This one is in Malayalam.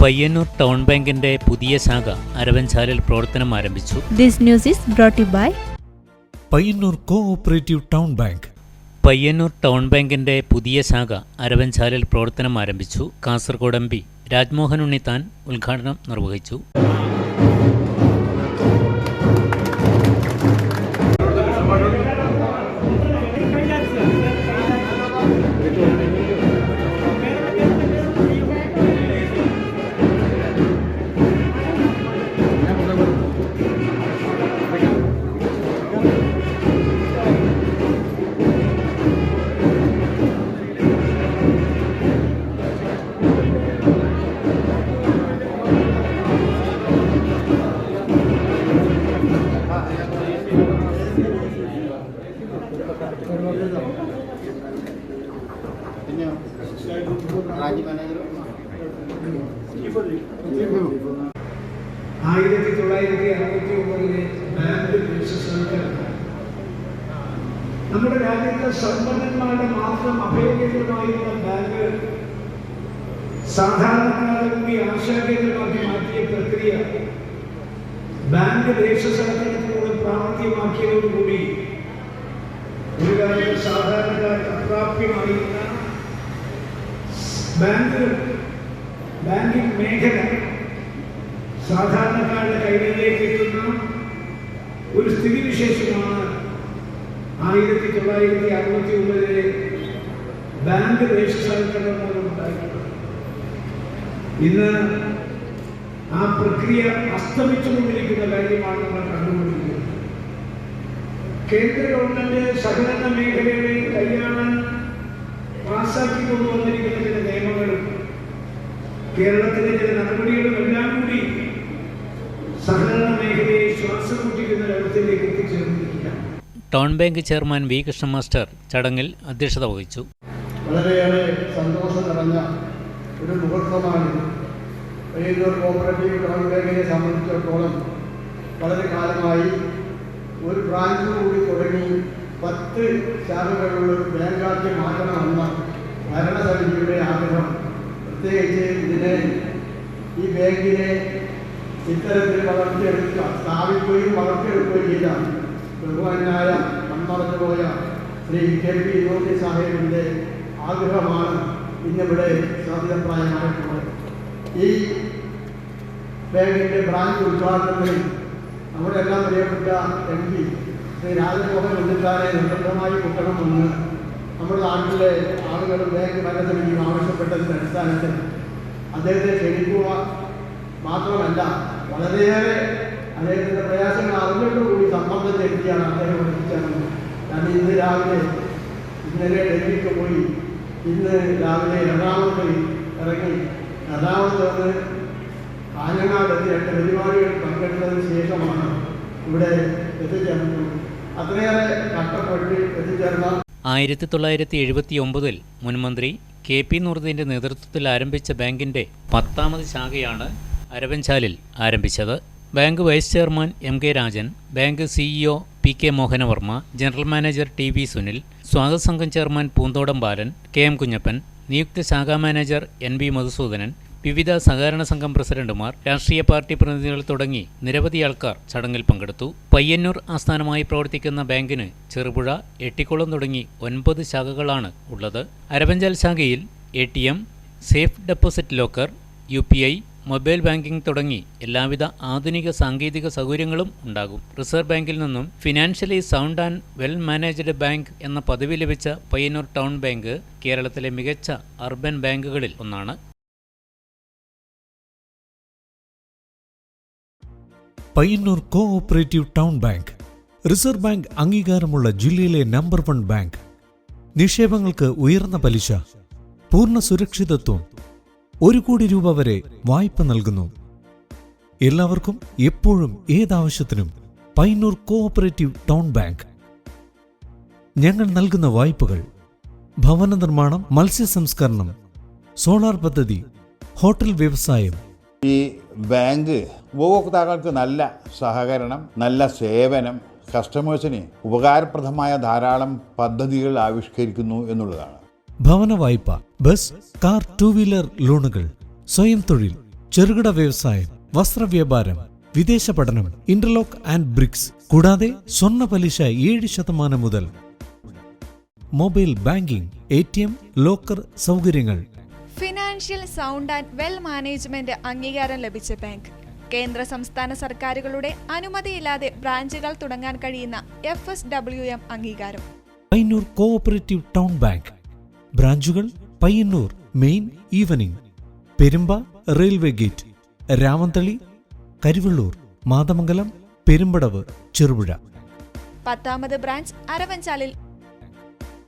പയ്യന്നൂർ ടൗൺ ബാങ്കിന്റെ പുതിയ ശാഖ അരവഞ്ചാലിൽ പ്രവർത്തനം ആരംഭിച്ചു. This news is brought to you by Payyanur cooperative town bank. Payyanur town ബാങ്കിന്റെ പുതിയ ശാഖ അരവഞ്ചാലിൽ പ്രവർത്തനം ആരംഭിച്ചു. കാസർഗോഡ് എം പി രാജ്മോഹൻ ഉണ്ണിത്താൻ ഉദ്ഘാടനം നിർവഹിച്ചു. നമ്മുടെ രാജ്യത്തെ സമ്പന്നന്മാരുടെ മാത്രം അഭയകേന്ദ്രമായിരുന്ന ബാങ്ക് സാധാരണക്കാരെ കൂടി ആശാകേന്ദ്രമാക്കി മാറ്റിയ പ്രക്രിയ ബാങ്ക് ദേശസാൽക്കരണത്തിലൂടെ പ്രാവർത്തികമാക്കിയതോടുകൂടി ഒരു കാലത്ത് സാധാരണക്കാർക്ക് അപ്രാപ്യമായിരുന്ന ബാങ്കിംഗ് മേഖല സാധാരണക്കാരുടെ കൈകളിലേക്ക് എത്തുന്ന ഒരു സ്ഥിതിവിശേഷമാണ് 1969 ബാങ്ക് ദേശസാൽക്കരണം ഉണ്ടായിട്ടുള്ളത്. ഇന്ന് ആ പ്രക്രിയ അസ്തമിച്ചുകൊണ്ടിരിക്കുന്ന കാര്യമാണ് നമ്മൾ കണ്ടുകൊണ്ടിരിക്കുന്നത്. കേന്ദ്ര ഗവൺമെന്റ് സഹകരണ മേഖലയെ കൈയാളാൻ പാസാക്കി കൊണ്ടുവന്നിരിക്കുന്ന ചില നിയമങ്ങളും കേരളത്തിലെ ചില നടപടികളും എല്ലാം കൂടി സഹകരണ മേഖലയെ ശ്വാസം മുട്ടിക്കുന്ന തലത്തിലേക്ക് എത്തിച്ചേർന്നിരിക്കുകയാണ്. Town bank chairman V Krishna master ചടങ്ങിൽ അധ്യക്ഷത വഹിച്ചു. വളരെയേറെ സന്തോഷം നിറഞ്ഞ ഒരു മുഹൂർത്തമാണ്. പയ്യന്നൂർ കോഓപ്പറേറ്റീവ് ടൗൺ ബാങ്കിനെ സംബന്ധിച്ചിടത്തോളം വളരെ കാലമായി ഒരു ബ്രാഞ്ച് കൂടി തുടങ്ങി 10 ശാഖകളുള്ള ഒരു ബാങ്കാക്കി മാറ്റണമെന്ന ഭരണസമിതിയുടെ ആഗ്രഹം. പ്രത്യേകിച്ച് ഈ ബാങ്കിനെ ഇത്തരത്തിൽ വളർത്തിയെടുക്കുക, സ്ഥാപിക്കുകയും വളർത്തിയെടുക്കുകയും ചെയ്ത ബഹുമാനായ മൺമറഞ്ഞുപോയ ശ്രീ KP യോഗി സാഹേബിൻ്റെ ആഗ്രഹമാണ് ഇന്നിവിടെ സാധ്യതപ്രായമായിട്ടുള്ളത്. ഈ ബാങ്കിൻ്റെ ബ്രാഞ്ച് ഉദ്ഘാടനത്തിൽ നമ്മുടെ എല്ലാം പ്രിയപ്പെട്ട MP ശ്രീ രാജ്മോഹൻ ഉണ്ണിത്താനെ നിർബന്ധമായി കൂട്ടണമെന്ന് നമ്മുടെ നാട്ടിലെ ആളുകളും ബാങ്ക് ഭരണസമിതിയും ആവശ്യപ്പെട്ടതിൻ്റെ അടിസ്ഥാനത്തിൽ അദ്ദേഹത്തെ ക്ഷണിക്കുക മാത്രമല്ല വളരെയേറെ അദ്ദേഹത്തിൻ്റെ പ്രയാസങ്ങൾ അറിഞ്ഞിട്ടുകൂടി സമ്മർദ്ദം ചെലുത്തിയാണ് അദ്ദേഹം എത്തിച്ചത്. ഞാൻ ഇന്നലെ ഡൽഹിക്ക് പോയി, ഇന്ന് രാവിലെ എറണാകുളത്ത് ഇറങ്ങി, എറണാകുളത്ത് നിന്ന് കാഞ്ഞങ്ങാടെത്തി 2 പരിപാടികൾ പങ്കെടുത്തതിന് ശേഷമാണ് ഇവിടെ എത്തിച്ചേർന്നത്. അത്രയേറെ കഷ്ടപ്പെട്ട് എത്തിച്ചേർന്ന 1979 മുൻമന്ത്രി KP നൂറുദ്ദീന്റെ നേതൃത്വത്തിൽ ആരംഭിച്ച ബാങ്കിന്റെ 10ാമത് ശാഖയാണ് അരവഞ്ചാലിൽ ആരംഭിച്ചത്. Bank vice chairman MK Rajan, bank CEO PK Mohanavarma, general manager TV Sunil, സ്വാഗത സംഘം ചെയർമാൻ പൂന്തോടം ബാലൻ, KM കുഞ്ഞപ്പൻ, നിയുക്ത ശാഖാ മാനേജർ NB മധുസൂദനൻ, വിവിധ സഹകരണ സംഘം പ്രസിഡന്റുമാർ, രാഷ്ട്രീയ പാർട്ടി പ്രതിനിധികൾ തുടങ്ങി നിരവധി ആൾക്കാർ ചടങ്ങിൽ പങ്കെടുത്തു. പയ്യന്നൂർ ആസ്ഥാനമായി പ്രവർത്തിക്കുന്ന ബാങ്കിന് ചെറുപുഴ, എട്ടിക്കുളം തുടങ്ങി 9 ശാഖകളാണ് ഉള്ളത്. അരവഞ്ചാൽ ശാഖയിൽ ATM, safe deposit locker, UPI, mobile banking തുടങ്ങി എല്ലാവിധ ആധുനിക സാങ്കേതിക സൗകര്യങ്ങളും ഉണ്ടാകും. റിസർവ് ബാങ്കിൽ നിന്നും financially sound and well managed bank എന്ന പദവി ലഭിച്ച പയ്യന്നൂർ ടൗൺ ബാങ്ക് കേരളത്തിലെ മികച്ച അർബൻ ബാങ്കുകളിൽ ഒന്നാണ്. Payyanur cooperative town bank reserve bank അംഗീകാരമുള്ള ജില്ലയിലെ നമ്പർ 1 ബാങ്ക്. നിക്ഷേപങ്ങൾക്ക് ഉയർന്ന പലിശ, പൂർണ്ണ സുരക്ഷിതത്വം, 1 കോടി രൂപ വരെ വായ്പ നൽകുന്നു. എല്ലാവർക്കും എപ്പോഴും ഏതാവശ്യത്തിനും പയ്യന്നൂർ കോഓപ്പറേറ്റീവ് ടൗൺ ബാങ്ക്. ഞങ്ങൾ നൽകുന്ന വായ്പകൾ ഭവന നിർമ്മാണം, മത്സ്യ സംസ്കരണം, സോളാർ പദ്ധതി, ഹോട്ടൽ വ്യവസായം. ഈ ബാങ്ക് ഉപഭോക്താക്കൾക്ക് നല്ല സഹകരണം, നല്ല സേവനം, കസ്റ്റമേഴ്സിന് ഉപകാരപ്രദമായ ധാരാളം പദ്ധതികൾ ആവിഷ്കരിക്കുന്നു എന്നുള്ളതാണ്. ഭവന വായ്പ, ബസ്, കാർ, 2 വീലർ ലോണുകൾ, സ്വയം തൊഴിൽ, ചെറുകിട വ്യവസായം, വസ്ത്രവ്യാപാരം, വിദേശ പഠനം, ഇന്റർലോക്ക് ആൻഡ് ബ്രിക്സ്, കൂടാതെ സ്വർണ്ണ പലിശ 7% മുതൽ. മൊബൈൽ ബാങ്കിംഗ്, ATM, ലോക്കർ സൗകര്യങ്ങൾ. Financial sound and well management അംഗീകാരം ലഭിച്ച ബാങ്ക്. കേന്ദ്ര സംസ്ഥാന സർക്കാരുകളുടെ അനുമതിയില്ലാതെ ബ്രാഞ്ചുകൾ തുടങ്ങാൻ കഴിയുന്ന FSWM അംഗീകാരം. Payyanur cooperative town bank. ബ്രാഞ്ചുകൾ Payyanur main evening, Perumba railway gate, Ramanthali, Karivellur, Mathamangalam, Perumpadavu, Cherupuzha. 10ാമത് ബ്രാഞ്ച് അരവഞ്ചാലിൽ